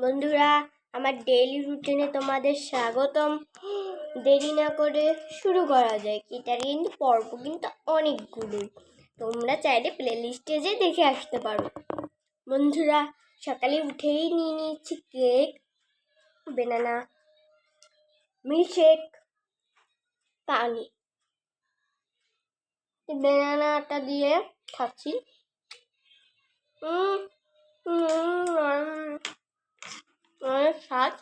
বন্ধুরা, আমার ডেইলি রুটিনে তোমাদের স্বাগতম। দেরি না করে শুরু করা যায়। এটার কিন্তু পর্ব কিন্তু অনেকগুলোই, তোমরা চাইলে প্লে লিস্টে যেয়ে দেখে আসতে পারো। বন্ধুরা, সকালে উঠেই নিয়ে নিয়েছি কেক, বেনানা, মিল্কশেক, পানি। বেনানাটা দিয়ে খাচ্ছি। অনেক স্বাদ।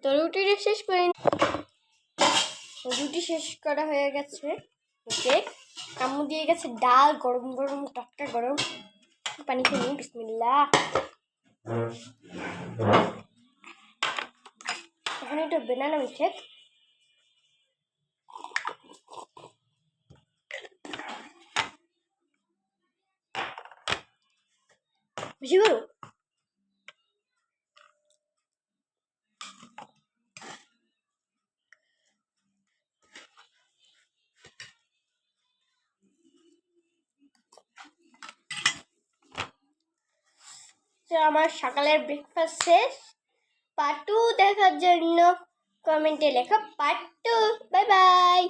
তো রুটিটা শেষ করে রুটি শেষ করা হয়ে গেছে। ওকে, আম্মু দিয়ে গেছে ডাল, গরম গরম টাটকা গরম। পানি খেয়ে নিই, বিসমিল্লাহ। এখন এটা বেনানা মিল্কশেক। বেশি করো। আমার সকালের ব্রেকফাস্ট শেষ। পার্ট 2 দেখার জন্য কমেন্টে লেখো পার্ট 2। Bye bye.